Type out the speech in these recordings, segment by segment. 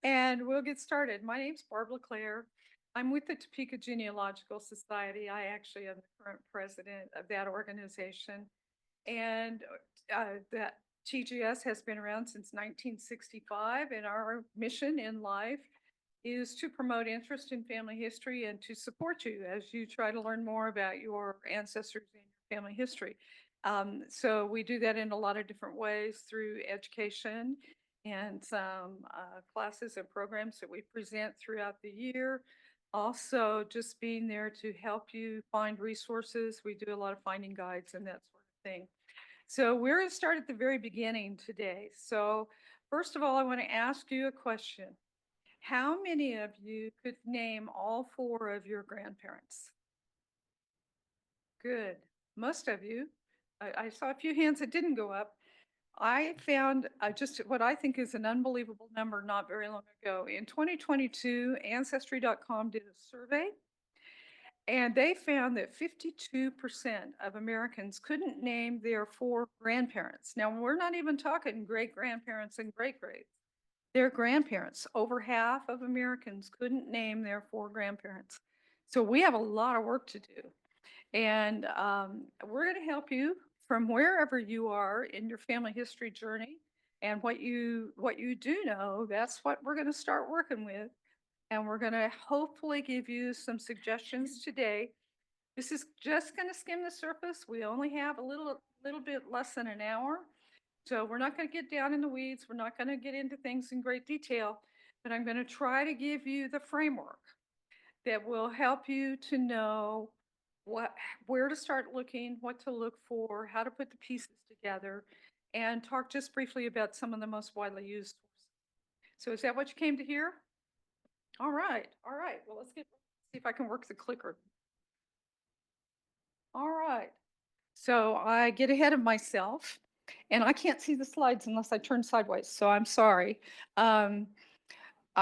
And we'll get started. My name's Barb LaClair. I'm with the Topeka Genealogical Society. I actually am the current president of that organization. And that TGS has been around since 1965. And our mission in life is to promote interest in family history and to support you as you try to learn more about your ancestors and your family history. So we do that in a lot of different ways through education and some classes and programs that we present throughout the year. Also, just being there to help you find resources. We do a lot of finding guides and that sort of thing. So we're going to start at the very beginning today. So first of all, I want to ask you a question. How many of you could name all four of your grandparents? Good. Most of you. I saw a few hands that didn't go up. I found just what I think is an unbelievable number not very long ago. In 2022, Ancestry.com did a survey, and they found that 52% of Americans couldn't name their four grandparents. Now, we're not even talking great grandparents and great greats. Their grandparents. Over half of Americans couldn't name their four grandparents. So we have a lot of work to do. And we're going to help you from wherever you are in your family history journey. And what you do know, that's what we're going to start working with. And we're going to hopefully give you some suggestions today. This is just going to skim the surface. We only have a little bit less than an hour. So we're not going to get down in the weeds. We're not going to get into things in great detail, but I'm going to try to give you the framework that will help you to know where to start looking, what to look for, how to put the pieces together, and talk just briefly about some of the most widely used sources. So is that what you came to hear? All right, all right. Well, see if I can work the clicker. All right. So I get ahead of myself, and I can't see the slides unless I turn sideways, so I'm sorry. Um,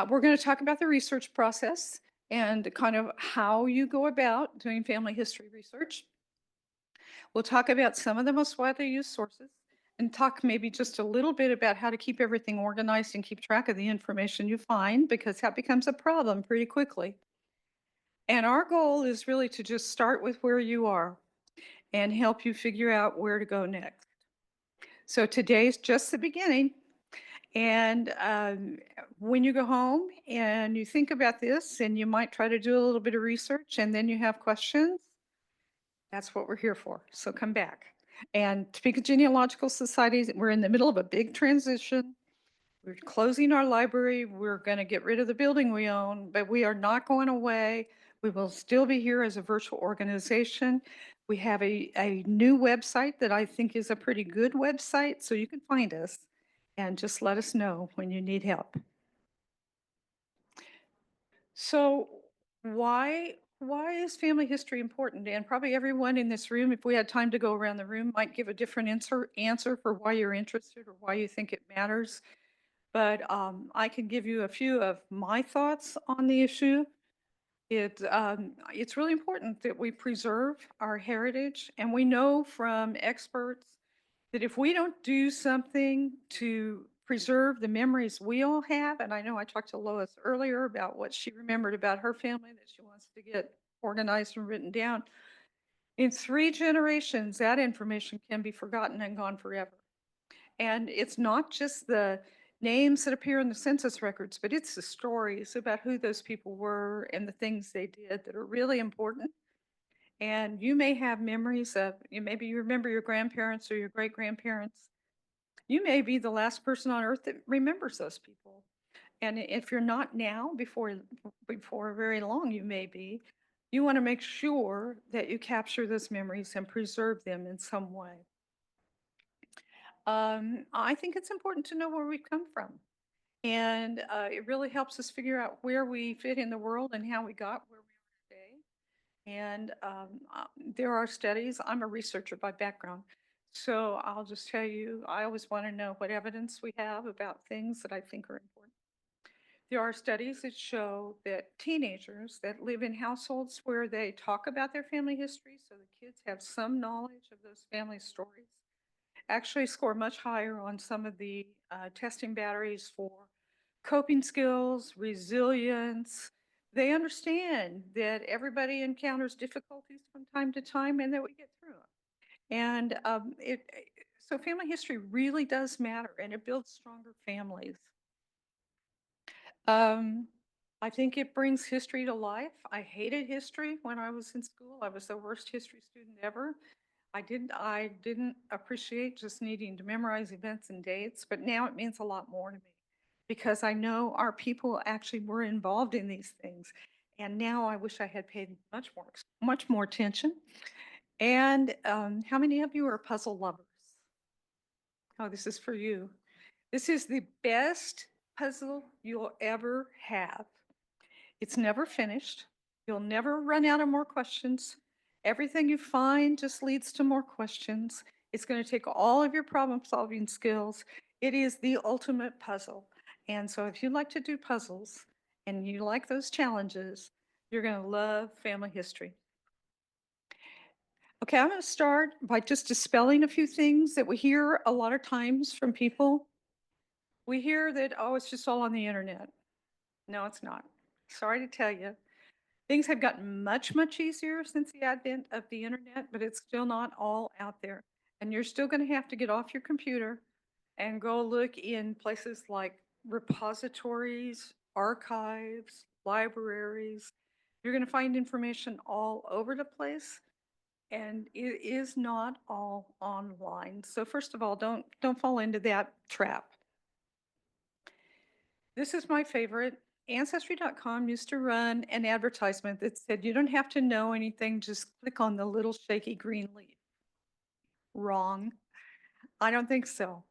we're going to talk about the research process and kind of how you go about doing family history research. We'll talk about some of the most widely used sources and talk maybe just a little bit about how to keep everything organized and keep track of the information you find, because that becomes a problem pretty quickly. And our goal is really to just start with where you are and help you figure out where to go next. So today's just the beginning. And when you go home and you think about this, and you might try to do a little bit of research, and then you have questions, that's what we're here for. So come back. And Topeka Genealogical Society, we're in the middle of a big transition. We're closing our library. We're going to get rid of the building we own, but we are not going away. We will still be here as a virtual organization. We have a new website that I think is a pretty good website, so you can find us and just let us know when you need help. So why is family history important? And probably everyone in this room, if we had time to go around the room, might give a different answer for why you're interested or why you think it matters. But I can give you a few of my thoughts on the issue. It's really important that we preserve our heritage, and we know from experts that if we don't do something to preserve the memories we all have, and I know I talked to Lois earlier about what she remembered about her family that she wants to get organized and written down. In 3 generations, that information can be forgotten and gone forever. And it's not just the names that appear in the census records, but it's the stories about who those people were and the things they did that are really important. And you may have memories of, maybe you remember your grandparents or your great grandparents. You may be the last person on earth that remembers those people. And if you're not now, before very long, you may be. You want to make sure that you capture those memories and preserve them in some way. I think it's important to know where we've come from. And it really helps us figure out where we fit in the world and how we got where we are today. And there are studies. I'm a researcher by background. So I'll just tell you, I always want to know what evidence we have about things that I think are important. There are studies that show that teenagers that live in households where they talk about their family history, so the kids have some knowledge of those family stories, actually score much higher on some of the testing batteries for coping skills, resilience. They understand that everybody encounters difficulties from time to time and that we get through them. And so family history really does matter and it builds stronger families. Um, I think it brings history to life. I hated history when I was in school. I was the worst history student ever. I didn't appreciate just needing to memorize events and dates, but now it means a lot more to me because I know our people actually were involved in these things. And now I wish I had paid much more attention. And how many of you are puzzle lovers? Oh, this is for you. This is the best puzzle you'll ever have. It's never finished. You'll never run out of more questions. Everything you find just leads to more questions. It's going to take all of your problem solving skills. It is the ultimate puzzle. And so if you like to do puzzles and you like those challenges, you're going to love family history. Okay, I'm going to start by just dispelling a few things that we hear a lot of times from people. We hear that, oh, it's just all on the internet. No, it's not. Sorry to tell you. Things have gotten much easier since the advent of the internet, but it's still not all out there. And you're still going to have to get off your computer and go look in places like repositories, archives, libraries. You're going to find information all over the place, and it is not all online. So first of all, don't fall into that trap. This is my favorite. Ancestry.com used to run an advertisement that said, you don't have to know anything, just click on the little shaky green leaf. Wrong. I don't think so.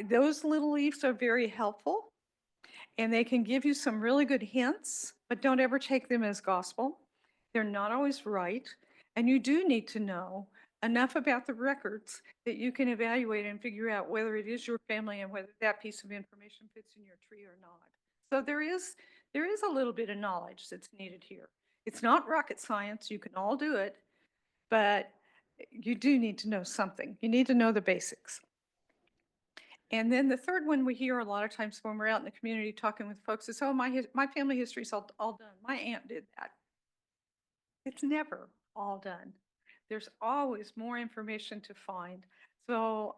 Those little leaves are very helpful and they can give you some really good hints, but don't ever take them as gospel. They're not always right. And you do need to know enough about the records that you can evaluate and figure out whether it is your family and whether that piece of information fits in your tree or not. So there is a little bit of knowledge that's needed here. It's not rocket science. You can all do it, but you do need to know something. You need to know the basics. And then the third one we hear a lot of times when we're out in the community talking with folks is, oh, my family history's all done. My aunt did that. It's never all done. There's always more information to find. So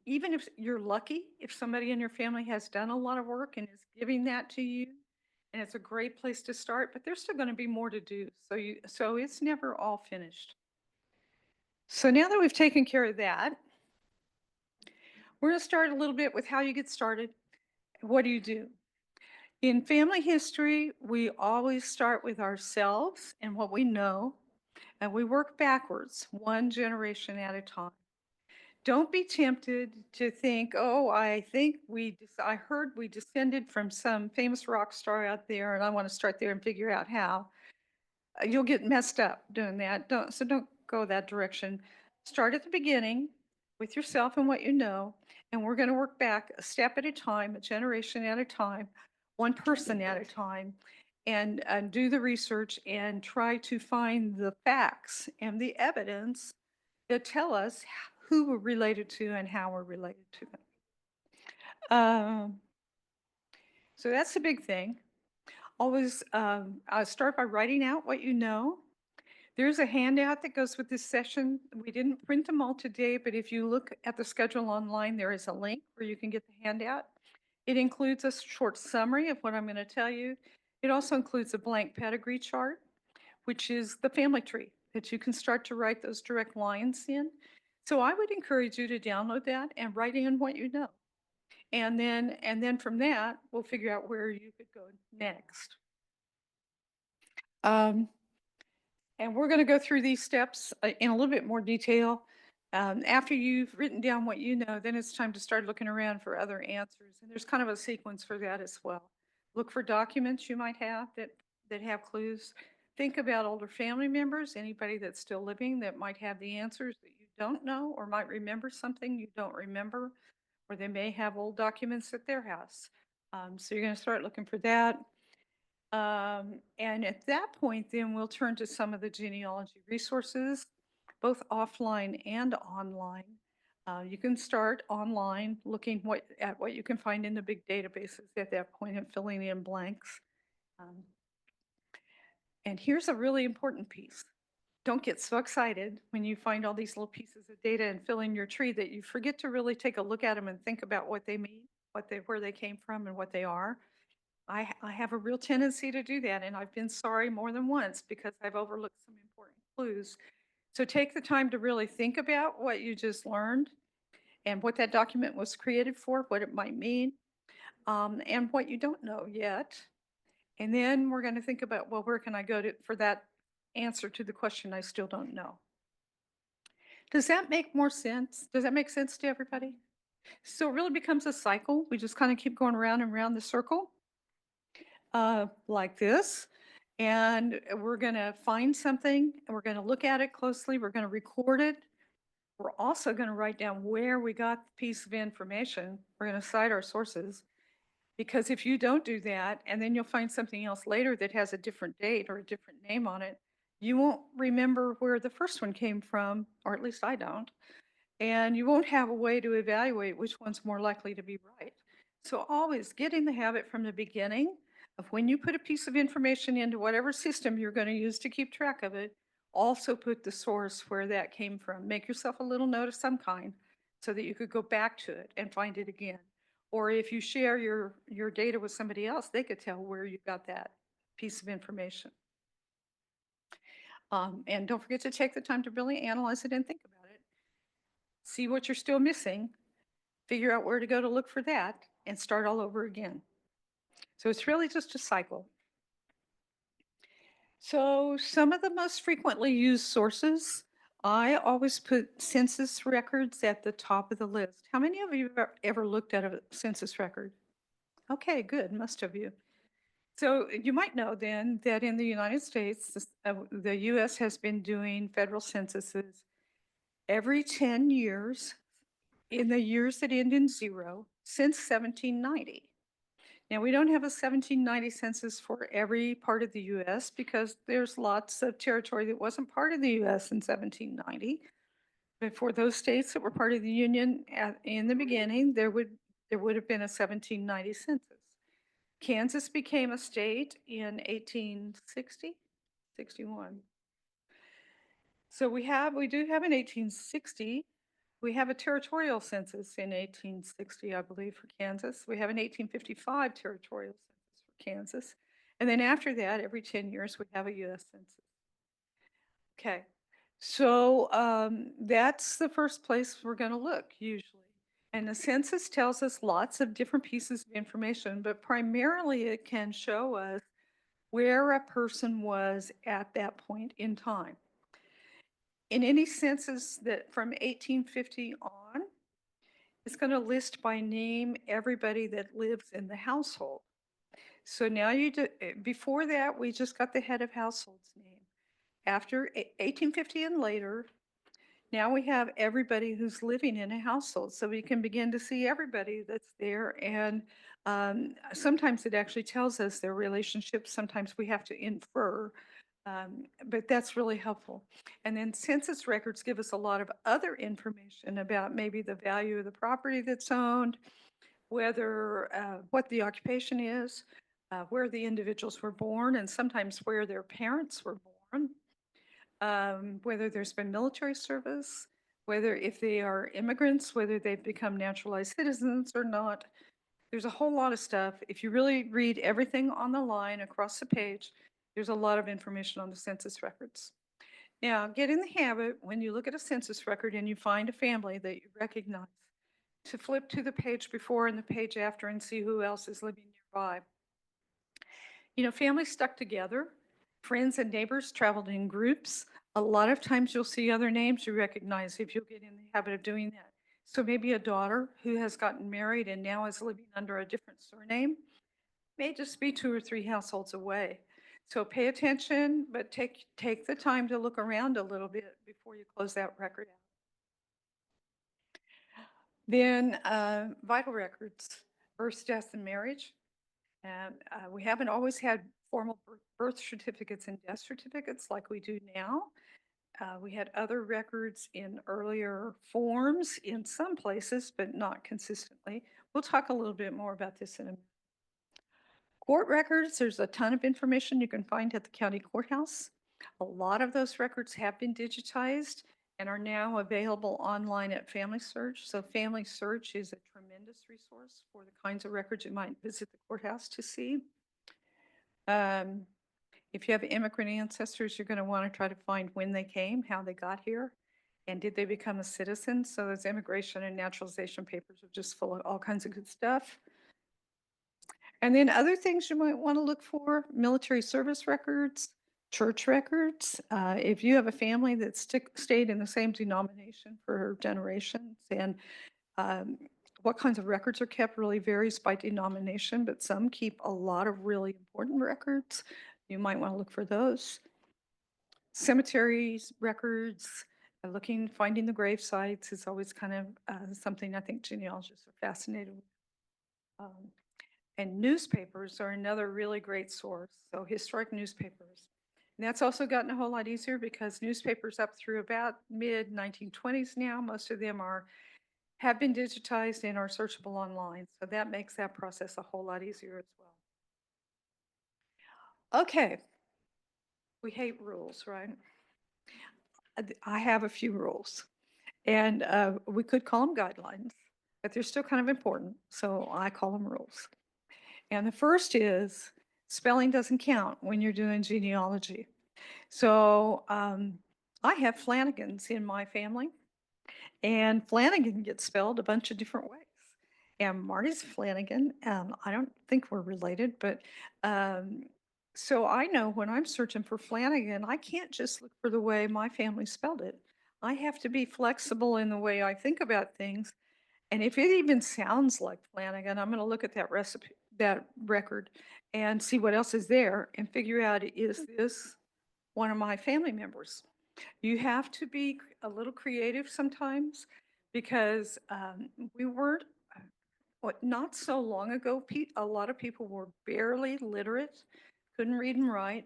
even if you're lucky, if somebody in your family has done a lot of work and is giving that to you, and it's a great place to start, but there's still going to be more to do. So it's never all finished. So now that we've taken care of that, we're going to start a little bit with how you get started. What do you do? In family history, we always start with ourselves and what we know, and we work backwards, one generation at a time. Don't be tempted to think, oh, I heard we descended from some famous rock star out there, and I want to start there and figure out how. You'll get messed up doing that. Don't go that direction. Start at the beginning with yourself and what you know, and we're going to work back a step at a time, a generation at a time, one person at a time, and do the research and try to find the facts and the evidence that tell us who we're related to and how we're related to them. So that's the big thing. Always start by writing out what you know. There's a handout that goes with this session. We didn't print them all today, but if you look at the schedule online, there is a link where you can get the handout. It includes a short summary of what I'm going to tell you. It also includes a blank pedigree chart, which is the family tree that you can start to write those direct lines in. So I would encourage you to download that and write in what you know. And then from that, we'll figure out where you could go next. And we're going to go through these steps in a little bit more detail. After you've written down what you know, then it's time to start looking around for other answers. And there's kind of a sequence for that as well. Look for documents you might have that have clues. Think about older family members, anybody that's still living that might have the answers that you don't know or might remember something you don't remember, or they may have old documents at their house. So you're going to start looking for that. And at that point, then we'll turn to some of the genealogy resources, both offline and online. You can start online looking at what you can find in the big databases at that point and filling in blanks. Um, and here's a really important piece. Don't get so excited when you find all these little pieces of data and fill in your tree that you forget to really take a look at them and think about what they mean, where they came from and what they are. I have a real tendency to do that, and I've been sorry more than once because I've overlooked some important clues. So take the time to really think about what you just learned and what that document was created for, what it might mean, and what you don't know yet. And then we're going to think about, well, where can I go to for that answer to the question I still don't know? Does that make more sense? Does that make sense to everybody? So it really becomes a cycle. We just kind of keep going around and around the circle like this. And we're going to find something and we're going to look at it closely. We're going to record it. We're also going to write down where we got the piece of information. We're going to cite our sources. Because if you don't do that, and then you'll find something else later that has a different date or a different name on it, you won't remember where the first one came from, or at least I don't. And you won't have a way to evaluate which one's more likely to be right. So always get in the habit from the beginning of when you put a piece of information into whatever system you're going to use to keep track of it, also put the source where that came from. Make yourself a little note of some kind so that you could go back to it and find it again. Or if you share your data with somebody else, they could tell where you got that piece of information. And don't forget to take the time to really analyze it and think about it. See what you're still missing, figure out where to go to look for that, and start all over again. So it's really just a cycle. So some of the most frequently used sources, I always put census records at the top of the list. How many of you have ever looked at a census record? Okay, good, most of you. So you might know then that in the United States, the US has been doing federal censuses every 10 years in the years that end in zero since 1790. Now, we don't have a 1790 census for every part of the US because there's lots of territory that wasn't part of the US in 1790. But for those states that were part of the Union in the beginning, there would have been a 1790 census. Kansas became a state in 1860, 61. So we do have an 1860. We have a territorial census in 1860, I believe, for Kansas. We have an 1855 territorial census for Kansas. And then after that, every 10 years, we have a US census. Okay, so that's the first place we're going to look usually. And the census tells us lots of different pieces of information, but primarily it can show us where a person was at that point in time. In any census that from 1850 on, it's going to list by name everybody that lives in the household. So now before that, we just got the head of household's name. After 1850 and later, now we have everybody who's living in a household. So we can begin to see everybody that's there. And sometimes it actually tells us their relationships. Sometimes we have to infer, but that's really helpful. And then census records give us a lot of other information about maybe the value of the property that's owned, what the occupation is, where the individuals were born, and sometimes where their parents were born, whether there's been military service, whether if they are immigrants, whether they've become naturalized citizens or not. There's a whole lot of stuff. If you really read everything on the line across the page, there's a lot of information on the census records. Now, get in the habit when you look at a census record and you find a family that you recognize to flip to the page before and the page after and see who else is living nearby. You know, families stuck together, friends and neighbors traveled in groups. A lot of times you'll see other names you recognize if you'll get in the habit of doing that. So maybe a daughter who has gotten married and now is living under a different surname may just be 2 or 3 households away. So pay attention, but take the time to look around a little bit before you close that record out. Then vital records, birth, death, and marriage. And we haven't always had formal birth certificates and death certificates like we do now. We had other records in earlier forms in some places, but not consistently. We'll talk a little bit more about this in a minute. Court records, there's a ton of information you can find at the county courthouse. A lot of those records have been digitized and are now available online at Family Search. So Family Search is a tremendous resource for the kinds of records you might visit the courthouse to see. If you have immigrant ancestors, you're going to want to try to find when they came, how they got here, and did they become a citizen. So those immigration and naturalization papers are just full of all kinds of good stuff. And then other things you might want to look for: military service records, church records. If you have a family that stayed in the same denomination for generations, and what kinds of records are kept really varies by denomination, but some keep a lot of really important records. You might want to look for those. Cemeteries, records, finding the grave sites is always kind of something I think genealogists are fascinated with. And newspapers are another really great source. So historic newspapers. And that's also gotten a whole lot easier because newspapers up through about mid 1920s now, most of them have been digitized and are searchable online. So that makes that process a whole lot easier as well. Okay. We hate rules, right? I have a few rules. And we could call them guidelines, but they're still kind of important. So I call them rules. And the first is spelling doesn't count when you're doing genealogy. So I have Flanagans in my family, and Flanagan gets spelled a bunch of different ways. And Marty's Flanagan. I don't think we're related, but so I know when I'm searching for Flanagan, I can't just look for the way my family spelled it. I have to be flexible in the way I think about things. And if it even sounds like Flanagan, I'm going to look at that recipe, that record, and see what else is there and figure out, is this one of my family members? You have to be a little creative sometimes because we weren't, not so long ago, a lot of people were barely literate, couldn't read and write.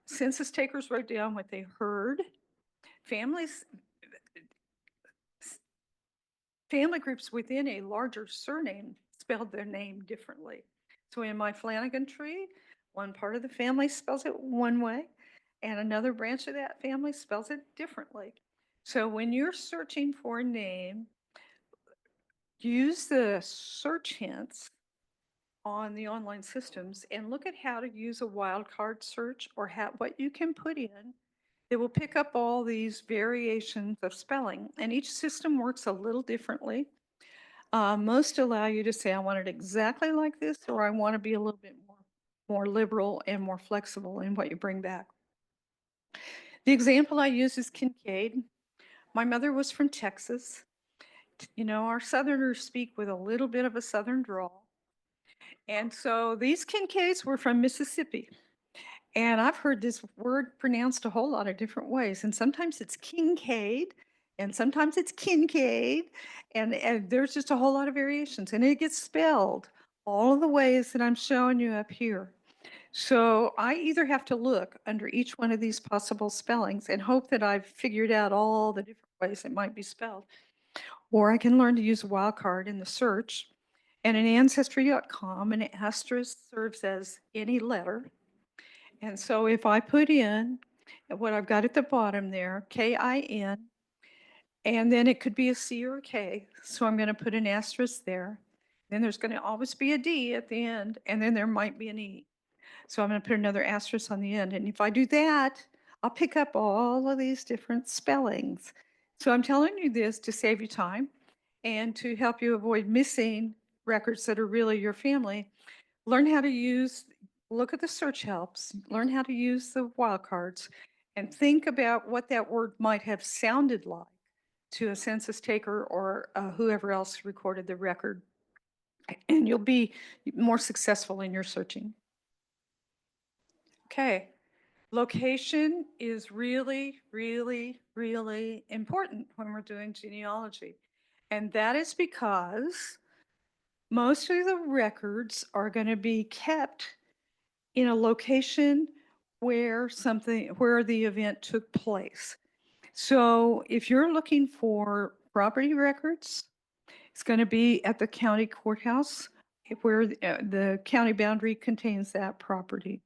Census takers wrote down what they heard. Families, family groups within a larger surname spelled their name differently. So in my Flanagan tree, one part of the family spells it one way, and another branch of that family spells it differently. So when you're searching for a name, use the search hints on the online systems and look at how to use a wildcard search, or what you can put in that will pick up all these variations of spelling. And each system works a little differently. Most allow you to say, I want it exactly like this, or I want to be a little bit more liberal and more flexible in what you bring back. The example I use is Kincaid. My mother was from Texas. You know, our Southerners speak with a little bit of a Southern drawl. And so these Kincaids were from Mississippi. And I've heard this word pronounced a whole lot of different ways. And sometimes it's Kincaid, and sometimes it's Kincaid. And there's just a whole lot of variations. And it gets spelled all of the ways that I'm showing you up here. So I either have to look under each one of these possible spellings and hope that I've figured out all the different ways it might be spelled, or I can learn to use a wildcard in the search. And in Ancestry.com, an asterisk serves as any letter. And so if I put in what I've got at the bottom there, KIN, and then it could be a C or a K, so I'm going to put an asterisk there. Then there's going to always be a D at the end, and then there might be an E. So I'm going to put another asterisk on the end. And if I do that, I'll pick up all of these different spellings. So I'm telling you this to save you time and to help you avoid missing records that are really your family. Learn how to look at the search helps, learn how to use the wildcards, and think about what that word might have sounded like to a census taker or whoever else recorded the record. And you'll be more successful in your searching. Okay, location is really, really, really important when we're doing genealogy. And that is because most of the records are going to be kept in a location where the event took place. So if you're looking for property records, it's going to be at the county courthouse where the county boundary contains that property.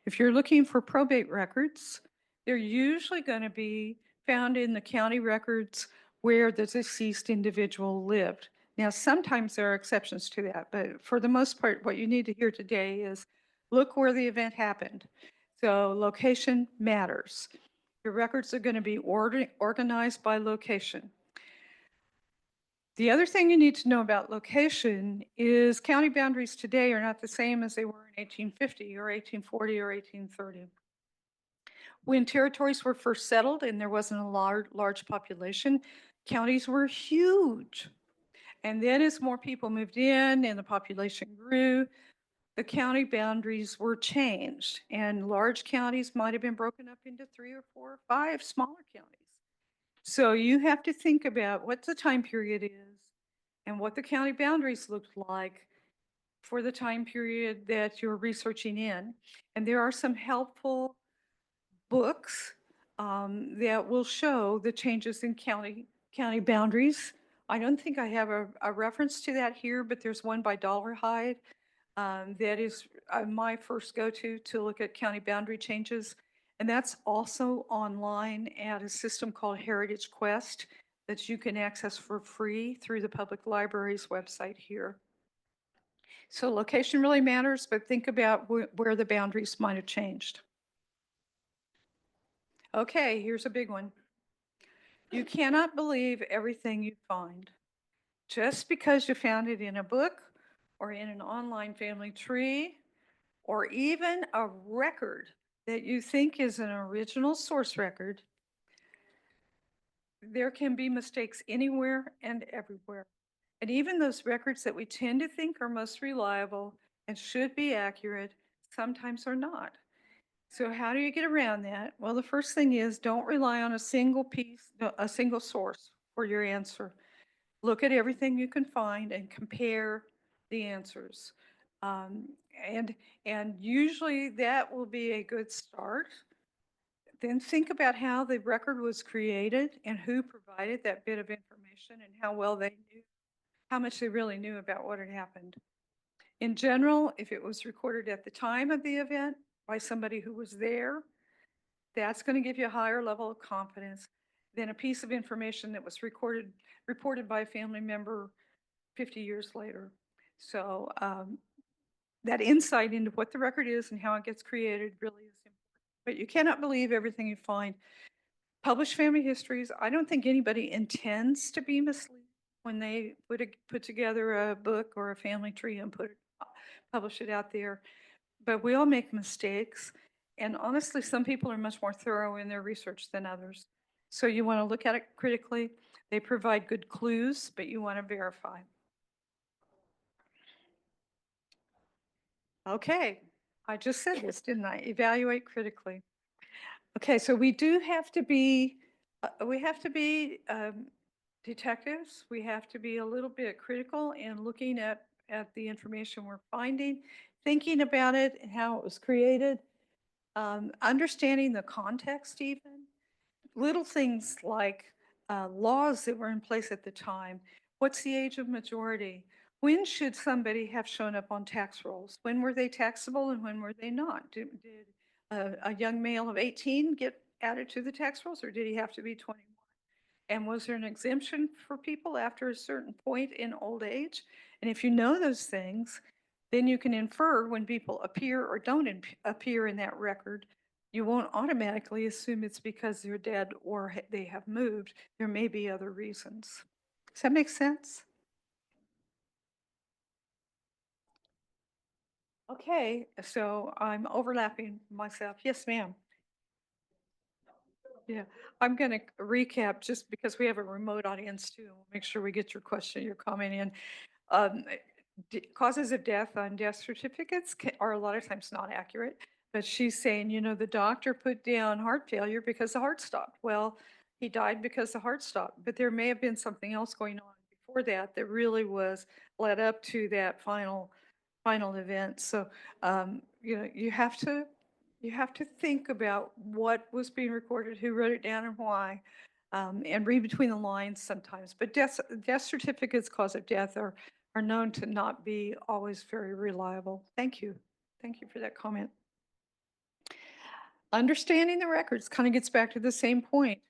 If you're looking for probate records, they're usually going to be found in the county records where the deceased individual lived. Now, sometimes there are exceptions to that, but for the most part, what you need to hear today is look where the event happened. So location matters. Your records are going to be organized by location. The other thing you need to know about location is county boundaries today are not the same as they were in 1850 or 1840 or 1830. When territories were first settled and there wasn't a large population, counties were huge. And then as more people moved in and the population grew, the county boundaries were changed. And large counties might have been broken up into 3 or 4 or 5 smaller counties. So you have to think about what the time period is and what the county boundaries looked like for the time period that you're researching in. And there are some helpful books that will show the changes in county boundaries. I don't think I have a reference to that here, but there's one by Dollarhide that is my first go-to to look at county boundary changes. And that's also online at a system called Heritage Quest that you can access for free through the public library's website here. So location really matters, but think about where the boundaries might have changed. Okay, here's a big one. You cannot believe everything you find. Just because you found it in a book or in an online family tree or even a record that you think is an original source record, there can be mistakes anywhere and everywhere. And even those records that we tend to think are most reliable and should be accurate sometimes are not. So how do you get around that? Well, the first thing is don't rely on a single a single source for your answer. Look at everything you can find and compare the answers. Um, and, and usually that will be a good start. Then think about how the record was created and who provided that bit of information and how well they knew, how much they really knew about what had happened. In general, if it was recorded at the time of the event by somebody who was there, that's going to give you a higher level of confidence than a piece of information that was reported by a family member 50 years later. So that insight into what the record is and how it gets created really is important. But you cannot believe everything you find. Published family histories, I don't think anybody intends to be misleading when they put together a book or a family tree and publish it out there. But we all make mistakes. And honestly, some people are much more thorough in their research than others. So you want to look at it critically. They provide good clues, but you want to verify. Okay, I just said this, didn't I? Evaluate critically. Okay, so we do have to be, detectives. We have to be a little bit critical in looking at the information we're finding, thinking about it and how it was created, understanding the context even. Little things like laws that were in place at the time. What's the age of majority? When should somebody have shown up on tax rolls? When were they taxable and when were they not? Did a young male of 18 get added to the tax rolls or did he have to be 21? And was there an exemption for people after a certain point in old age? And if you know those things, then you can infer when people appear or don't appear in that record. You won't automatically assume it's because they're dead or they have moved. There may be other reasons. Does that make sense? Okay, so I'm overlapping myself. Yes, ma'am. Yeah, I'm going to recap just because we have a remote audience too. We'll make sure we get your question, your comment in. Um, Causes of death on death certificates are a lot of times not accurate, but she's saying, you know, the doctor put down heart failure because the heart stopped. Well, he died because the heart stopped, but there may have been something else going on before that that really was led up to that final event. So, you know, you have to You have to think about what was being recorded, who wrote it down and why, and read between the lines sometimes. But death certificates, cause of death, are known to not be always very reliable. Thank you. Thank you for that comment. Understanding the records kind of gets back to the same point.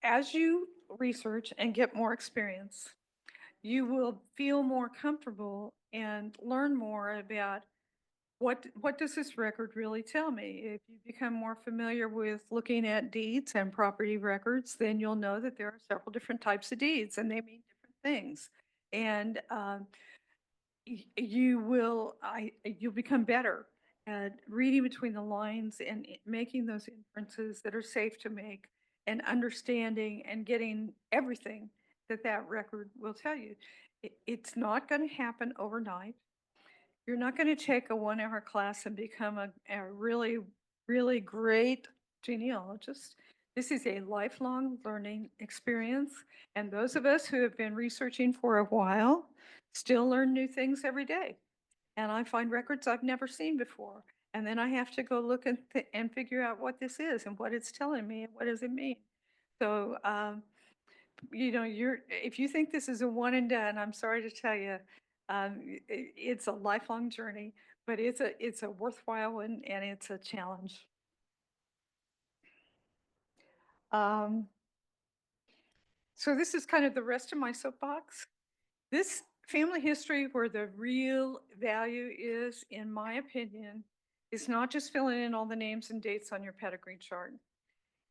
As you research and get more experience, you will feel more comfortable and learn more about what does this record really tell me? If you become more familiar with looking at deeds and property records, then you'll know that there are several different types of deeds and they mean different things. And you'll become better at reading between the lines and making those inferences that are safe to make and understanding and getting everything that that record will tell you. It's not going to happen overnight. You're not going to take a 1 hour class and become a really, really great genealogist. This is a lifelong learning experience. And those of us who have been researching for a while still learn new things every day. And I find records I've never seen before. And then I have to go look and figure out what this is and what it's telling me and what does it mean. So, if you think this is a one and done, I'm sorry to tell you, it's a lifelong journey, but it's a worthwhile one and it's a challenge. Um, so this is kind of the rest of my soapbox. This family history, where the real value is, in my opinion, is not just filling in all the names and dates on your pedigree chart.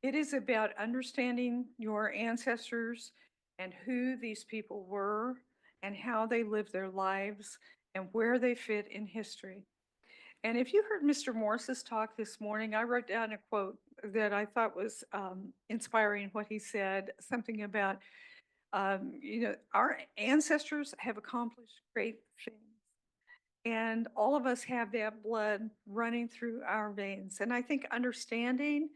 It is about understanding your ancestors and who these people were and how they lived their lives and where they fit in history. And if you heard Mr. Morris's talk this morning, I wrote down a quote that I thought was inspiring. What he said, something about, our ancestors have accomplished great things. And all of us have that blood running through our veins. And I think understanding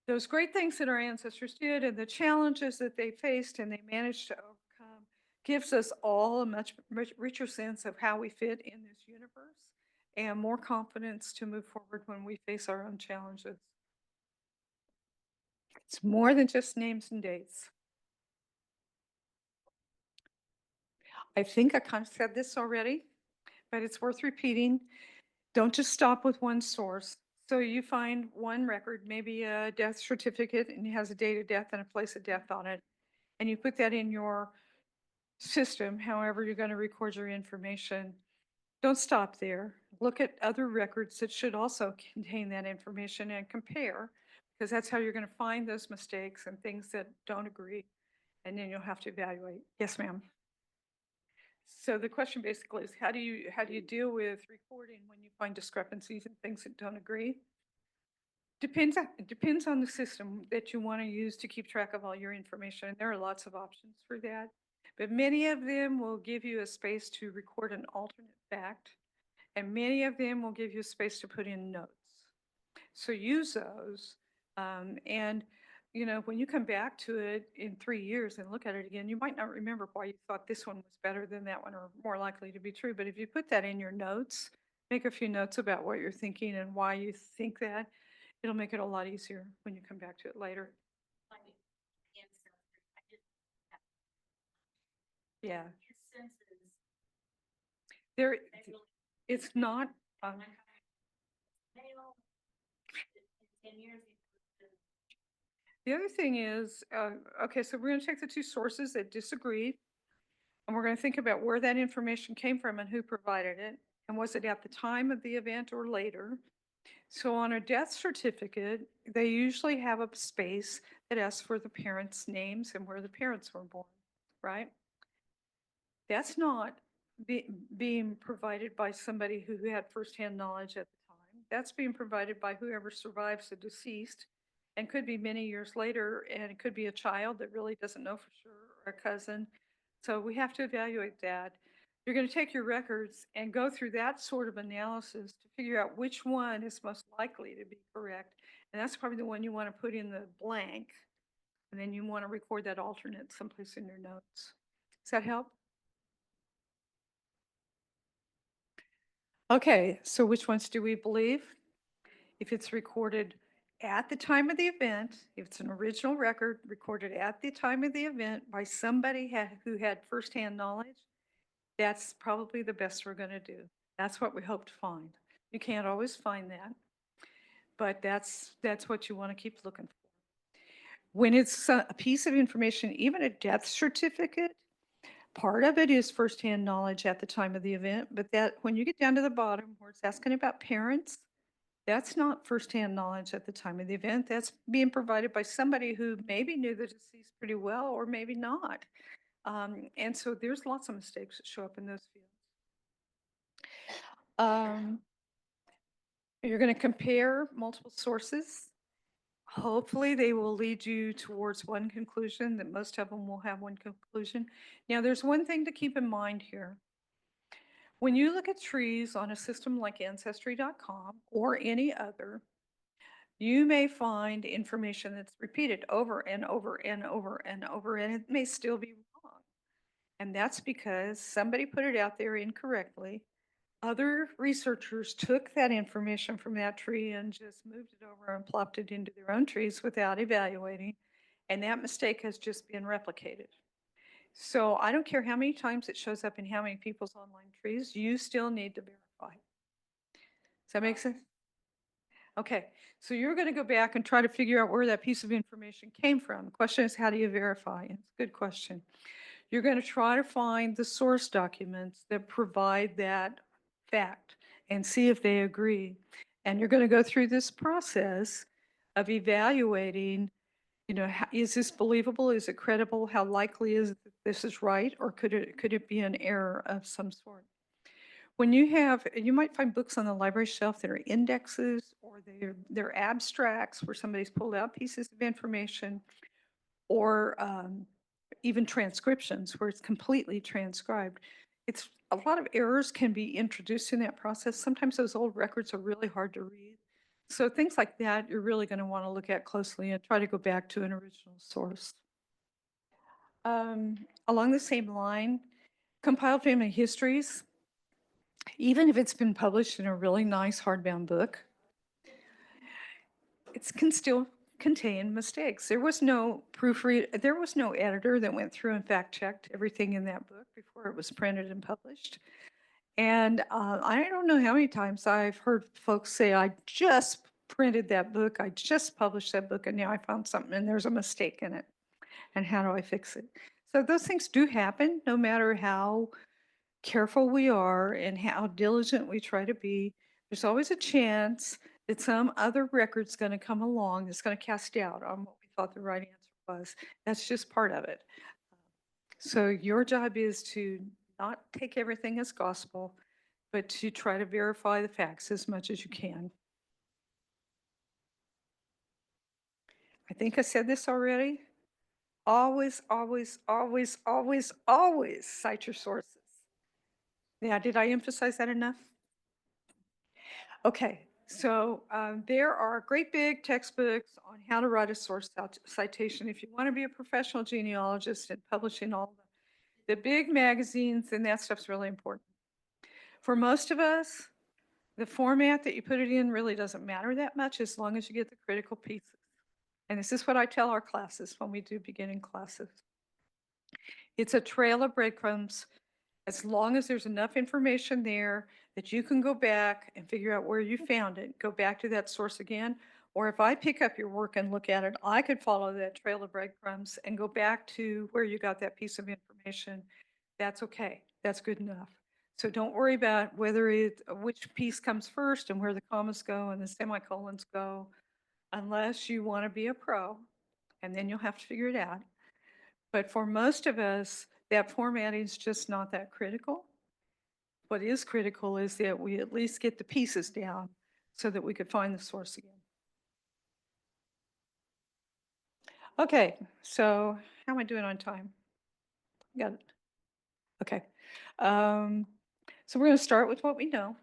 those great things that our ancestors did and the challenges that they faced and they managed to overcome gives us all a much richer sense of how we fit in this universe and more confidence to move forward when we face our own challenges. It's more than just names and dates. I think I kind of said this already, but it's worth repeating. Don't just stop with one source. So you find one record, maybe a death certificate, and it has a date of death and a place of death on it, and you put that in your system, however you're going to record your information. Don't stop there. Look at other records that should also contain that information and compare, because that's how you're going to find those mistakes and things that don't agree, and then you'll have to evaluate. Yes, ma'am. So the question basically is, how do you deal with recording when you find discrepancies and things that don't agree? It depends on the system that you want to use to keep track of all your information. And there are lots of options for that. But many of them will give you a space to record an alternate fact, and many of them will give you a space to put in notes. So use those. And when you come back to it in 3 years and look at it again, you might not remember why you thought this one was better than that one or more likely to be true. But if you put that in your notes, make a few notes about what you're thinking and why you think that, it'll make it a lot easier when you come back to it later. Yeah. There, it's not. The other thing is, okay, so we're going to take the two sources that disagree, and we're going to think about where that information came from and who provided it, and was it at the time of the event or later. So on a death certificate, they usually have a space that asks for the parents' names and where the parents were born, right? That's not being provided by somebody who had firsthand knowledge at the time. That's being provided by whoever survives the deceased, and could be many years later, and it could be a child that really doesn't know for sure, or a cousin. So we have to evaluate that. You're going to take your records and go through that sort of analysis to figure out which one is most likely to be correct. And that's probably the one you want to put in the blank. And then you want to record that alternate someplace in your notes. Does that help? Okay, so which ones do we believe? if it's recorded at the time of the event, if it's an original record recorded at the time of the event by somebody who had firsthand knowledge, that's probably the best we're going to do. That's what we hope to find. You can't always find that, but that's what you want to keep looking for. When it's a piece of information, even a death certificate, part of it is firsthand knowledge at the time of the event, but that when you get down to the bottom where it's asking about parents, that's not firsthand knowledge at the time of the event. That's being provided by somebody who maybe knew the deceased pretty well or maybe not. And so there's lots of mistakes that show up in those fields. You're going to compare multiple sources. Hopefully they will lead you towards one conclusion, that most of them will have one conclusion. Now, there's one thing to keep in mind here. When you look at trees on a system like Ancestry.com or any other, you may find information that's repeated over and over and over and over, and it may still be wrong. And that's because somebody put it out there incorrectly. Other researchers took that information from that tree and just moved it over and plopped it into their own trees without evaluating. And that mistake has just been replicated. So I don't care how many times it shows up in how many people's online trees, you still need to verify. Does that make sense? Okay, so you're going to go back and try to figure out where that piece of information came from. The question is, how do you verify? And it's a good question. You're going to try to find the source documents that provide that fact and see if they agree. And you're going to go through this process of evaluating, is this believable? Is it credible? How likely is it that this is right? Or could it be an error of some sort? When you might find books on the library shelf that are indexes or they're abstracts where somebody's pulled out pieces of information, or even transcriptions where it's completely transcribed. A lot of errors can be introduced in that process. Sometimes those old records are really hard to read. So things like that, you're really going to want to look at closely and try to go back to an original source. Along the same line, compiled family histories, even if it's been published in a really nice hardbound book, it can still contain mistakes. There was no there was no editor that went through and fact checked everything in that book before it was printed and published. And I don't know how many times I've heard folks say, I just printed that book, I just published that book, and now I found something and there's a mistake in it. And how do I fix it? So those things do happen, no matter how careful we are and how diligent we try to be. There's always a chance that some other record's going to come along that's going to cast doubt on what we thought the right answer was. That's just part of it. So your job is to not take everything as gospel, but to try to verify the facts as much as you can. I think I said this already. Always, always, always, always, always cite your sources. Yeah, did I emphasize that enough? Okay, so there are great big textbooks on how to write a source citation. If you want to be a professional genealogist and publishing all the big magazines, then that stuff's really important. For most of us, the format that you put it in really doesn't matter that much as long as you get the critical pieces. And this is what I tell our classes when we do beginning classes. It's a trail of breadcrumbs. As long as there's enough information there that you can go back and figure out where you found it, go back to that source again. Or if I pick up your work and look at it, I could follow that trail of breadcrumbs and go back to where you got that piece of information. That's okay. That's good enough. So don't worry about which piece comes first and where the commas go and the semicolons go, unless you want to be a pro, and then you'll have to figure it out. But for most of us, that formatting is just not that critical. What is critical is that we at least get the pieces down so that we could find the source again. Okay, so how am I doing on time? Got it. Okay. So we're going to start with what we know.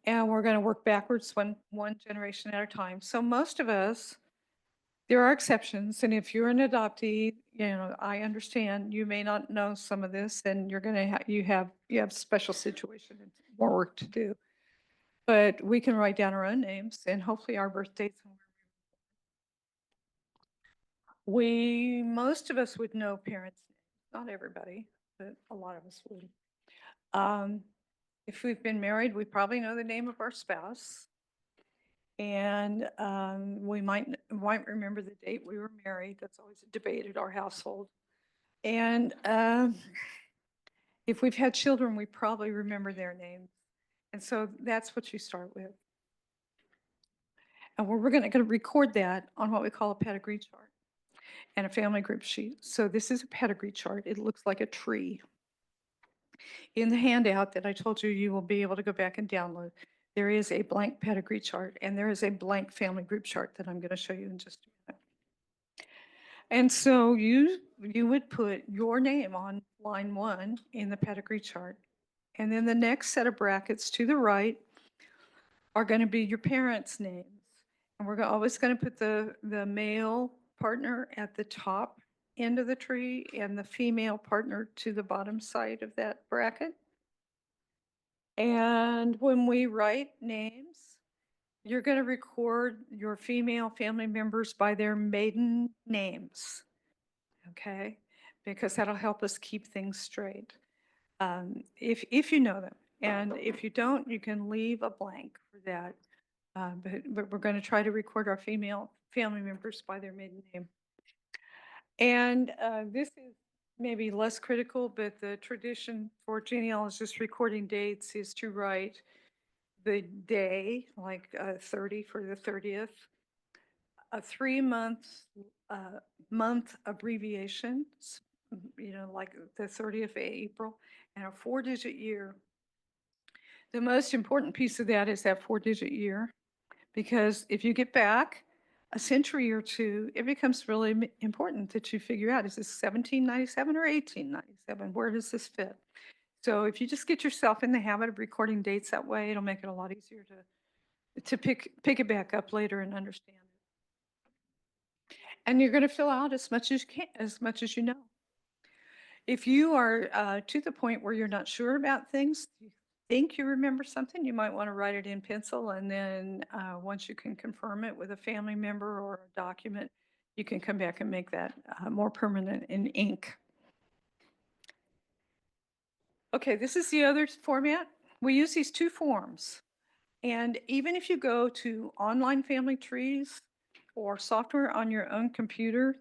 And we're going to work backwards one generation at a time. So most of us, there are exceptions. And if you're an adoptee, I understand you may not know some of this, and you're going to you have special situation and more work to do. But we can write down our own names and hopefully our birthdates. Most of us would know parents' names, not everybody, but a lot of us would. Um, if we've been married, we probably know the name of our spouse. And we might remember the date we were married. That's always a debate at our household. And if we've had children, we probably remember their names. And so that's what you start with. And we're going to record that on what we call a pedigree chart and a family group sheet. So this is a pedigree chart. It looks like a tree. In the handout that I told you, you will be able to go back and download. There is a blank pedigree chart and there is a blank family group chart that I'm going to show you in just a minute. And so you would put your name on line 1 in the pedigree chart. And then the next set of brackets to the right are going to be your parents' names. And we're always going to put the male partner at the top end of the tree and the female partner to the bottom side of that bracket. And when we write names, you're going to record your female family members by their maiden names, okay? Because that'll help us keep things straight, if you know them. And if you don't, you can leave a blank for that. But we're going to try to record our female family members by their maiden name. And this is maybe less critical, but the tradition for genealogists recording dates is to write the day, like 30 for the 30th, a 3-month month abbreviation, like the 30th of April, and a 4-digit year. The most important piece of that is that 4-digit year, because if you get back a century or two, it becomes really important that you figure out, is this 1797 or 1897? Where does this fit? So if you just get yourself in the habit of recording dates that way, it'll make it a lot easier to pick it back up later and understand it. And you're going to fill out as much as you can, as much as you know. If you are to the point where you're not sure about things, you think you remember something, you might want to write it in pencil, and then once you can confirm it with a family member or a document, you can come back and make that more permanent in ink. Okay, this is the other format. We use these 2 forms. And even if you go to online family trees or software on your own computer,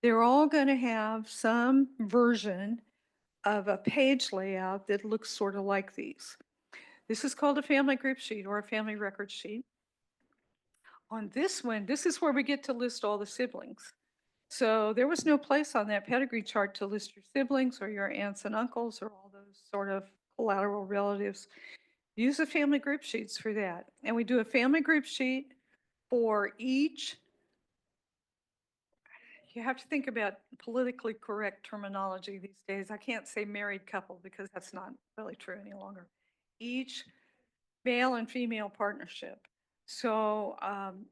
they're all going to have some version of a page layout that looks sort of like these. This is called a family group sheet or a family record sheet. On this one, this is where we get to list all the siblings. So there was no place on that pedigree chart to list your siblings or your aunts and uncles or all those sort of collateral relatives. Use the family group sheets for that. And we do a family group sheet for each. You have to think about politically correct terminology these days. I can't say married couple because that's not really true any longer. Each male and female partnership. So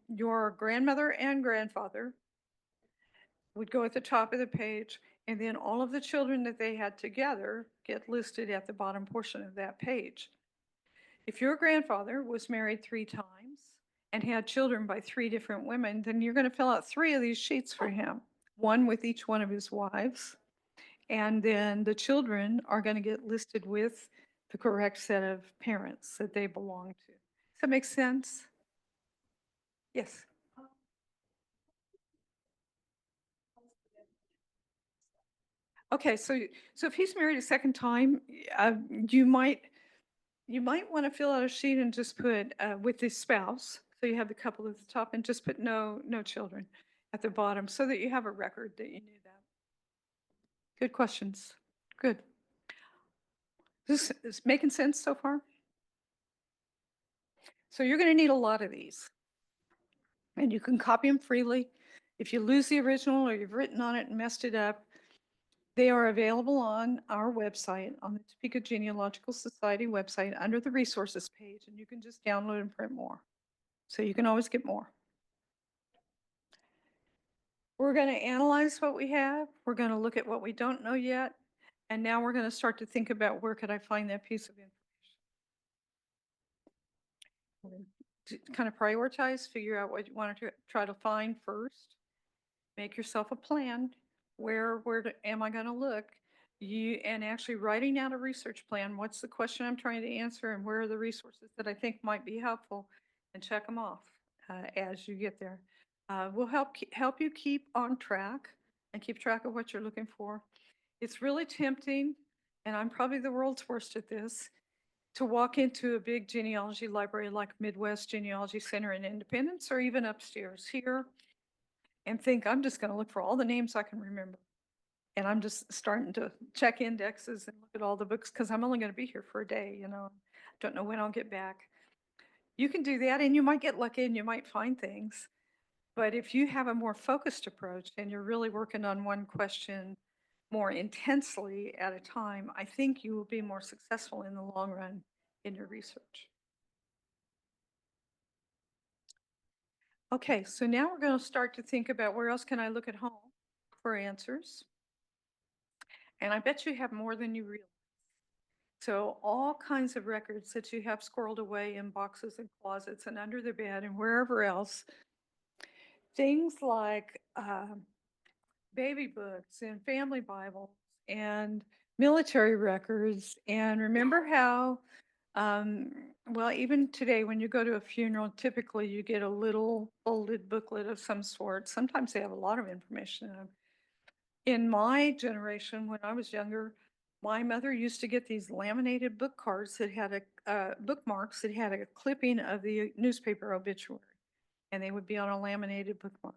your grandmother and grandfather would go at the top of the page, and then all of the children that they had together get listed at the bottom portion of that page. If your grandfather was married 3 times and had children by 3 different women, then you're going to fill out 3 of these sheets for him, one with each one of his wives. And then the children are going to get listed with the correct set of parents that they belong to. Does that make sense? Yes. Okay, so if he's married a second time, you might want to fill out a sheet and just put with his spouse. So you have the couple at the top and just put no children at the bottom so that you have a record that you knew that. Good questions. Good. This is making sense so far? So you're going to need a lot of these. And you can copy them freely. If you lose the original or you've written on it and messed it up, they are available on our website, on the Topeka Genealogical Society website under the resources page, and you can just download and print more. So you can always get more. We're going to analyze what we have. We're going to look at what we don't know yet. And now we're going to start to think about where could I find that piece of information. to kind of prioritize, figure out what you want to try to find first. Make yourself a plan. Am I going to look? And actually writing out a research plan. What's the question I'm trying to answer, and where are the resources that I think might be helpful, and check them off as you get there. Will help you keep on track and keep track of what you're looking for. It's really tempting, and I'm probably the world's worst at this, to walk into a big genealogy library like Midwest Genealogy Center in Independence, or even upstairs here, and think, I'm just going to look for all the names I can remember. And I'm just starting to check indexes and look at all the books because I'm only going to be here for a day, Don't know when I'll get back. You can do that, and you might get lucky and you might find things. But if you have a more focused approach and you're really working on one question more intensely at a time, I think you will be more successful in the long run in your research. Okay, so now we're going to start to think about where else can I look at home for answers. And I bet you have more than you realize. So all kinds of records that you have squirreled away in boxes and closets and under the bed and wherever else. Things like baby books and family Bibles and military records. And remember how, well, even today when you go to a funeral, typically you get a little folded booklet of some sort. Sometimes they have a lot of information in them. In my generation, when I was younger, my mother used to get these laminated book cards that had bookmarks that had a clipping of the newspaper obituary, and they would be on a laminated bookmark.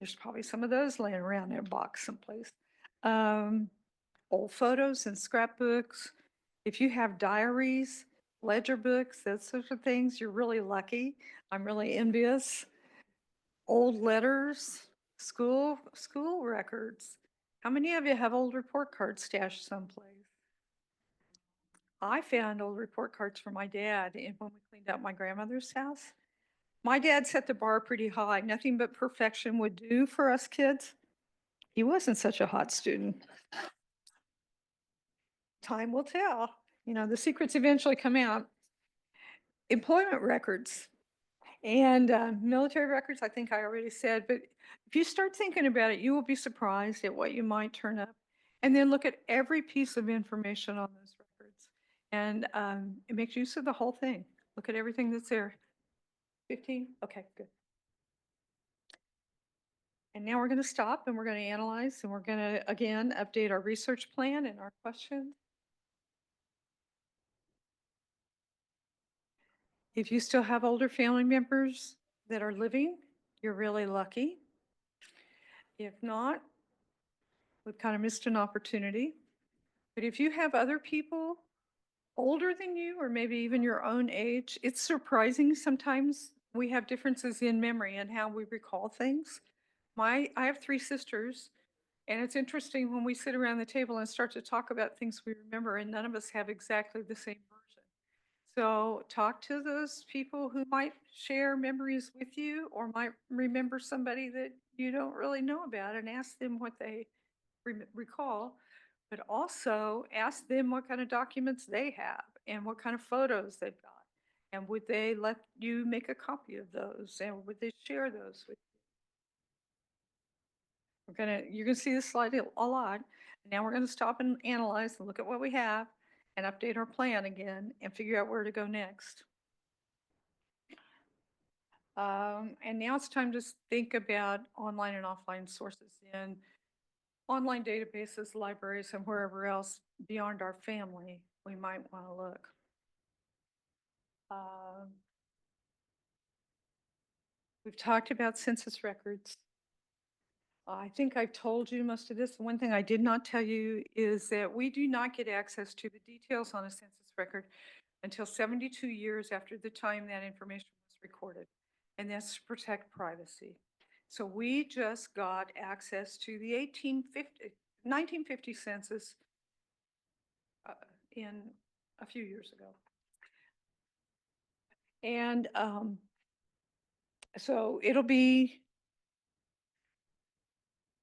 There's probably some of those laying around in a box someplace. Old photos and scrapbooks. If you have diaries, ledger books, those sorts of things, you're really lucky. I'm really envious. Old letters, school records. How many of you have old report cards stashed someplace? I found old report cards from my dad when we cleaned out my grandmother's house. My dad set the bar pretty high. Nothing but perfection would do for us kids. He wasn't such a hot student. Time will tell. The secrets eventually come out. Employment records and military records, I think I already said, but if you start thinking about it, you will be surprised at what you might turn up. And then look at every piece of information on those records. And it makes use of the whole thing. Look at everything that's there. 15? Okay, good. And now we're going to stop and we're going to analyze, and we're going to, again, update our research plan and our questions. If you still have older family members that are living, you're really lucky. If not, we've kind of missed an opportunity. But if you have other people older than you, or maybe even your own age, it's surprising sometimes we have differences in memory and how we recall things. I have 3 sisters, and it's interesting when we sit around the table and start to talk about things we remember, and none of us have exactly the same version. So talk to those people who might share memories with you or might remember somebody that you don't really know about, and ask them what they recall, but also ask them what kind of documents they have and what kind of photos they've got. And would they let you make a copy of those, and would they share those with you? You're gonna see this slide a lot. Now we're gonna stop and analyze and look at what we have and update our plan again and figure out where to go next. And now it's time to think about online and offline sources in online databases, libraries, and wherever else beyond our family we might want to look. We've talked about census records. I think I've told you most of this. One thing I did not tell you is that we do not get access to the details on a census record until 72 years after the time that information was recorded, and that's to protect privacy. So we just got access to the 1950 census in a few years ago. And so it'll be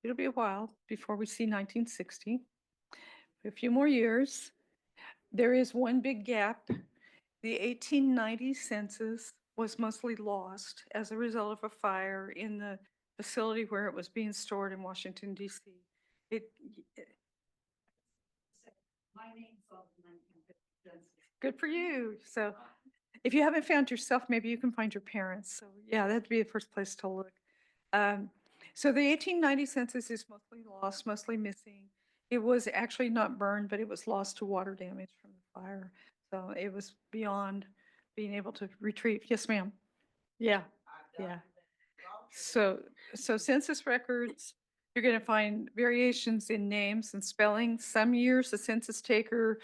a while before we see 1960, a few more years. There is one big gap. The 1890 census was mostly lost as a result of a fire in the facility where it was being stored in Washington, D.C. It, good for you. So if you haven't found yourself, maybe you can find your parents. So yeah, that'd be the first place to look. Um, so the 1890 census is mostly lost, mostly missing. It was actually not burned, but it was lost to water damage from the fire. So it was beyond being able to retrieve. Yes, ma'am. Yeah, yeah. So census records, you're going to find variations in names and spelling. Some years the census taker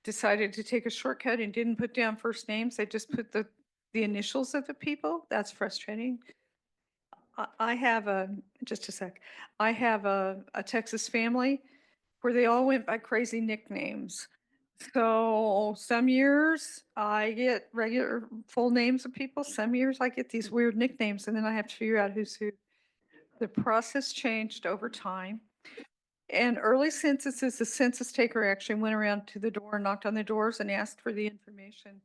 decided to take a shortcut and didn't put down first names. They just put the initials of the people. That's frustrating. I have just a sec. I have a Texas family where they all went by crazy nicknames. So some years I get regular full names of people. Some years I get these weird nicknames, and then I have to figure out who's who. The process changed over time. And early censuses, the census taker actually went around to the door, knocked on the doors, and asked for the information.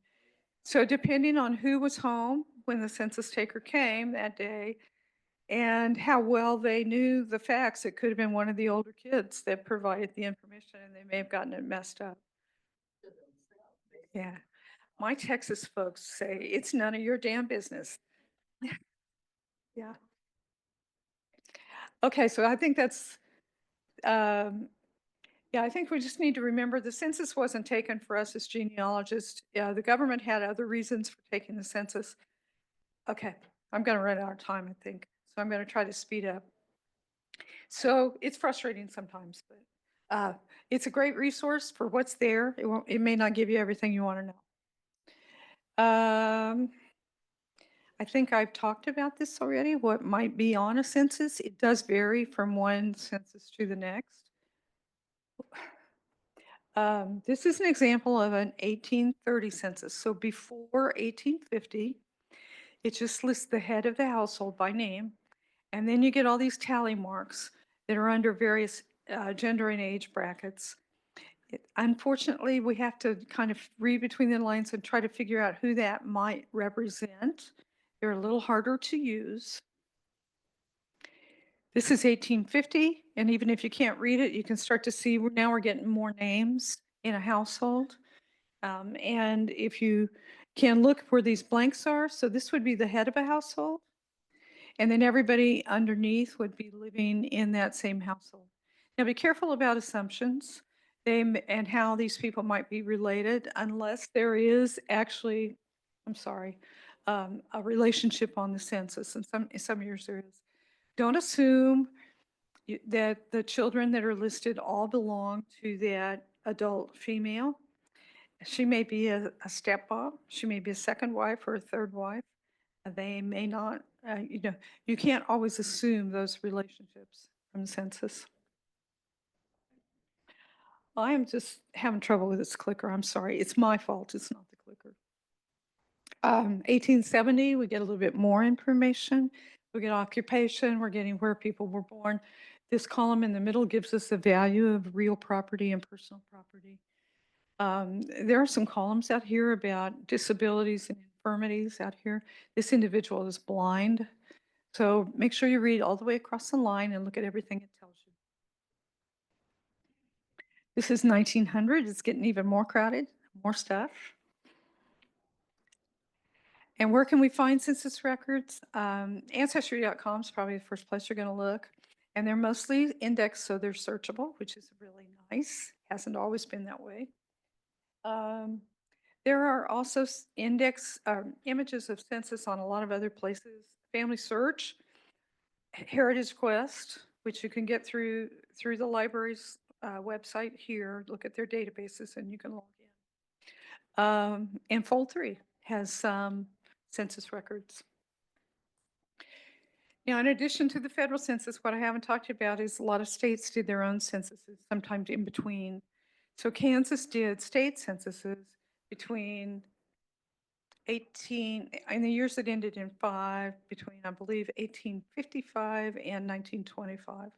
So depending on who was home when the census taker came that day and how well they knew the facts, it could have been one of the older kids that provided the information, and they may have gotten it messed up. Yeah. My Texas folks say it's none of your damn business. Yeah. Okay, so I think that's, yeah, I think we just need to remember the census wasn't taken for us as genealogists. Yeah, the government had other reasons for taking the census. Okay, I'm going to run out of time, I think. So I'm going to try to speed up. So it's frustrating sometimes, but it's a great resource for what's there. It may not give you everything you want to know. I think I've talked about this already, what might be on a census. It does vary from one census to the next. This is an example of an 1830 census. So before 1850, it just lists the head of the household by name. And then you get all these tally marks that are under various gender and age brackets. Unfortunately, we have to kind of read between the lines and try to figure out who that might represent. They're a little harder to use. This is 1850, and even if you can't read it, you can start to see now we're getting more names in a household. And if you can look where these blanks are, so this would be the head of a household, and then everybody underneath would be living in that same household. Now be careful about assumptions and how these people might be related unless there is actually, I'm sorry, a relationship on the census, and some years there is. Don't assume that the children that are listed all belong to that adult female. She may be a stepmom, she may be a second wife or a third wife. They may not, you can't always assume those relationships from the census. I am just having trouble with this clicker. I'm sorry. It's my fault. It's not the clicker. 1870, we get a little bit more information. We get occupation. We're getting where people were born. This column in the middle gives us the value of real property and personal property. There are some columns out here about disabilities and infirmities out here. This individual is blind. So make sure you read all the way across the line and look at everything it tells you. This is 1900. It's getting even more crowded, more stuff. And where can we find census records? Ancestry.com is probably the first place you're going to look. And they're mostly indexed, so they're searchable, which is really nice. Hasn't always been that way. There are also images of census on a lot of other places. Family Search, Heritage Quest, which you can get through the library's website here. Look at their databases and you can log in. And Fold 3 has some census records. Now, in addition to the federal census, what I haven't talked about is a lot of states did their own censuses, sometimes in between. So Kansas did state censuses between in the years that ended in 5, between, I believe, 1855 and 1925.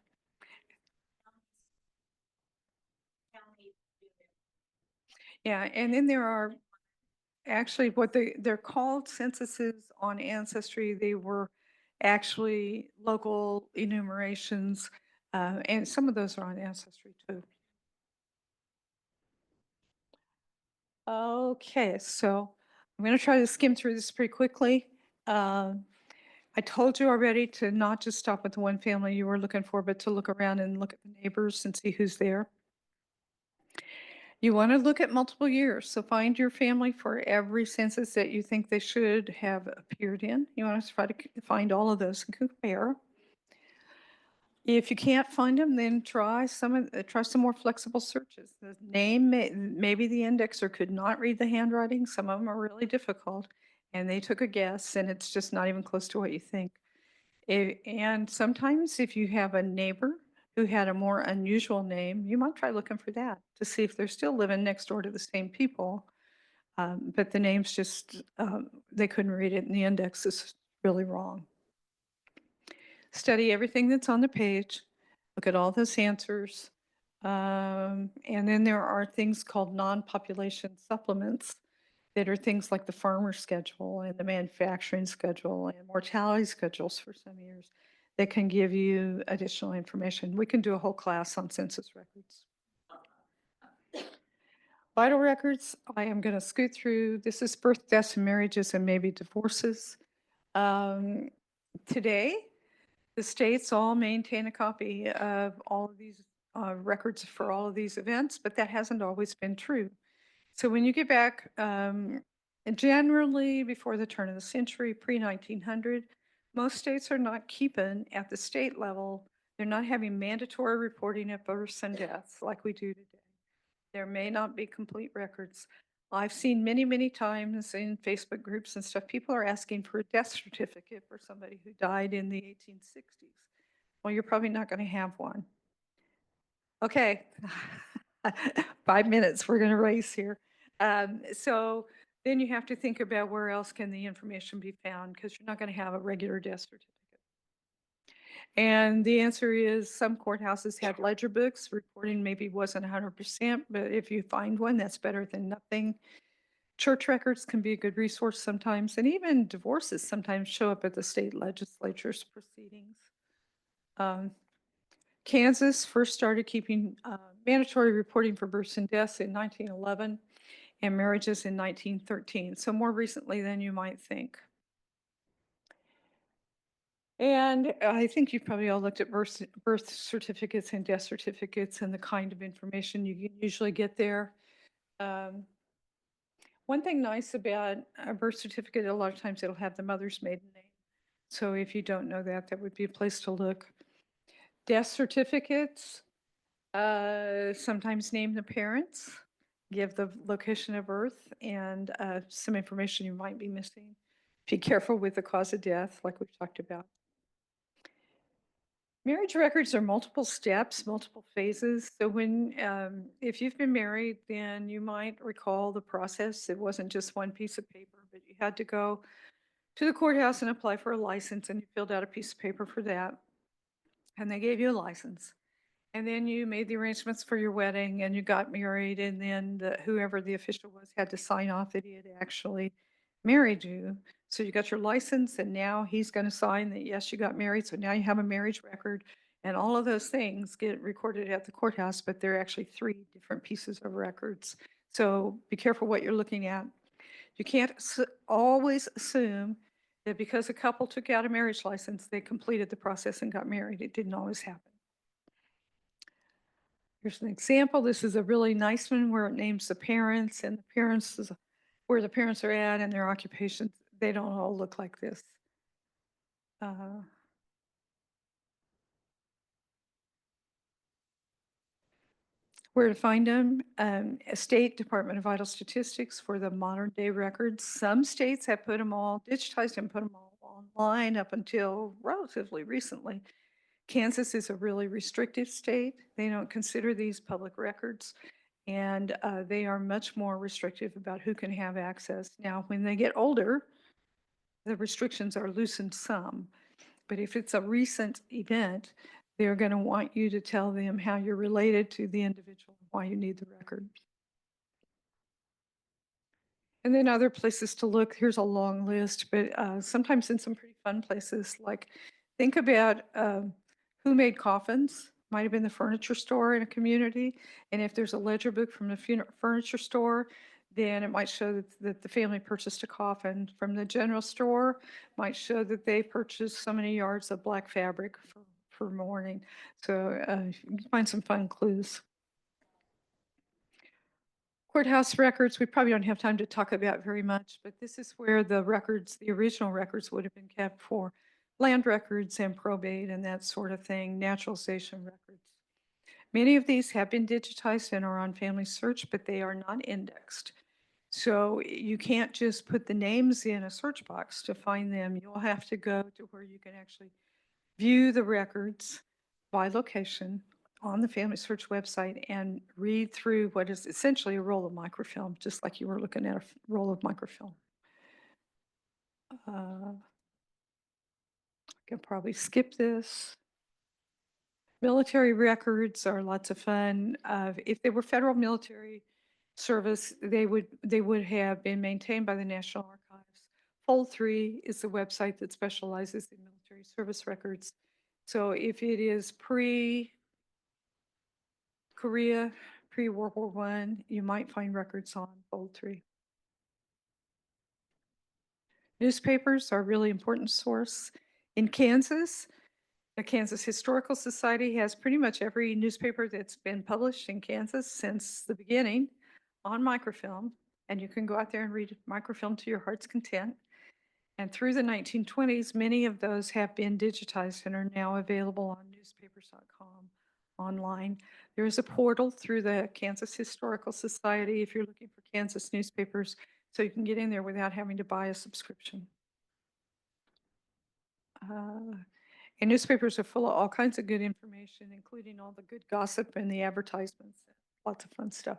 Yeah, and then there are, Actually, they're called censuses on Ancestry. They were actually local enumerations, and some of those are on Ancestry too. Okay, so I'm going to try to skim through this pretty quickly. I told you already to not just stop with the one family you were looking for, but to look around and look at the neighbors and see who's there. You want to look at multiple years. So find your family for every census that you think they should have appeared in. You want to try to find all of those and compare. If you can't find them, then try some more flexible searches. The name, maybe the indexer could not read the handwriting. Some of them are really difficult, and they took a guess, and it's just not even close to what you think. And sometimes if you have a neighbor who had a more unusual name, you might try looking for that to see if they're still living next door to the same people. But the names just, they couldn't read it, and the index is really wrong. Study everything that's on the page, look at all those answers. And then there are things called non-population supplements that are things like the farmer schedule and the manufacturing schedule and mortality schedules for some years that can give you additional information. We can do a whole class on census records. Vital records, I am going to scoot through. This is birth, deaths, and marriages, and maybe divorces. Today, the states all maintain a copy of all of these records for all of these events, but that hasn't always been true. So when you get back, generally before the turn of the century, pre-1900, most states are not keeping at the state level. They're not having mandatory reporting of births and deaths like we do today. There may not be complete records. I've seen many, many times in Facebook groups and stuff, people are asking for a death certificate for somebody who died in the 1860s. Well, you're probably not going to have one. Okay, 5 minutes, we're going to race here. So then you have to think about where else can the information be found, because you're not going to have a regular death certificate. And the answer is some courthouses had ledger books. Reporting maybe wasn't 100%, but if you find one, that's better than nothing. Church records can be a good resource sometimes, and even divorces sometimes show up at the state legislature's proceedings. Kansas first started keeping mandatory reporting for births and deaths in 1911 and marriages in 1913, so more recently than you might think. And I think you've probably all looked at birth certificates and death certificates and the kind of information you can usually get there. One thing nice about a birth certificate, a lot of times it'll have the mother's maiden name. So if you don't know that, that would be a place to look. Death certificates, sometimes name the parents, give the location of birth, and some information you might be missing. Be careful with the cause of death, like we've talked about. Marriage records are multiple steps, multiple phases. So if you've been married, then you might recall the process. It wasn't just one piece of paper, but you had to go to the courthouse and apply for a license, and you filled out a piece of paper for that. And they gave you a license. And then you made the arrangements for your wedding and you got married, and then whoever the official was had to sign off that he had actually married you. So you got your license, and now he's going to sign that, yes, you got married. So now you have a marriage record, and all of those things get recorded at the courthouse, but they're actually 3 different pieces of records. So be careful what you're looking at. You can't always assume that because a couple took out a marriage license, they completed the process and got married. It didn't always happen. Here's an example. This is a really nice one where it names the parents, and the parents is where the parents are at and their occupations. They don't all look like this. Where to find them? State Department of Vital Statistics for the modern day records. Some states have put them all, digitized and put them all online up until relatively recently. Kansas is a really restrictive state. They don't consider these public records, and they are much more restrictive about who can have access. Now, when they get older, the restrictions are loosened some, but if it's a recent event, they're going to want you to tell them how you're related to the individual, why you need the record. And then other places to look, here's a long list, but sometimes in some pretty fun places, like think about who made coffins. Might have been the furniture store in a community. And if there's a ledger book from the furniture store, then it might show that the family purchased a coffin. From the general store, might show that they purchased so many yards of black fabric for mourning. So you can find some fun clues. Courthouse records, we probably don't have time to talk about very much, but this is where the records, the original records would have been kept for land records and probate and that sort of thing, naturalization records. Many of these have been digitized and are on Family Search, but they are not indexed. So you can't just put the names in a search box to find them. You'll have to go to where you can actually view the records by location on the Family Search website and read through what is essentially a roll of microfilm, just like you were looking at a roll of microfilm. I can probably skip this. Military records are lots of fun. If they were federal military service, they would have been maintained by the National Archives. Fold 3 is the website that specializes in military service records. So if it is Korea, pre-World War I, you might find records on Fold 3. Newspapers are a really important source. In Kansas, the Kansas Historical Society has pretty much every newspaper that's been published in Kansas since the beginning on microfilm, and you can go out there and read microfilm to your heart's content. And through the 1920s, many of those have been digitized and are now available on newspapers.com online. There is a portal through the Kansas Historical Society if you're looking for Kansas newspapers, so you can get in there without having to buy a subscription. And newspapers are full of all kinds of good information, including all the good gossip and the advertisements, lots of fun stuff.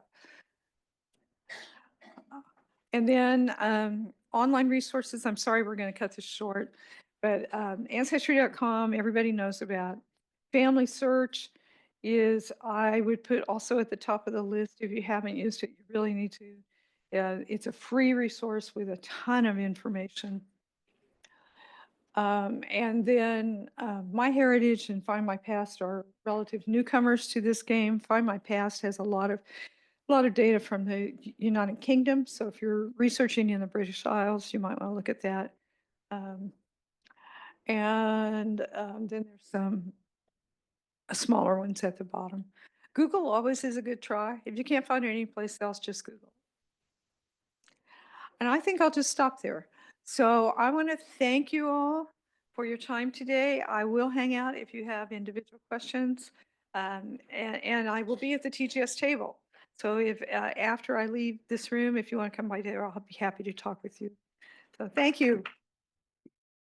And then online resources, I'm sorry, we're going to cut this short, but Ancestry.com, everybody knows about. Family Search is, I would put also at the top of the list. If you haven't used it, you really need to. It's a free resource with a ton of information. And then My Heritage and Find My Past are relative newcomers to this game. Find My Past has a lot of data from the United Kingdom. So if you're researching in the British Isles, you might want to look at that. Then there's some smaller ones at the bottom. Google always is a good try. If you can't find it anyplace else, just Google. And I think I'll just stop there. So I want to thank you all for your time today. I will hang out if you have individual questions. And I will be at the TGS table. So if after I leave this room, if you want to come by there, I'll be happy to talk with you. So thank you.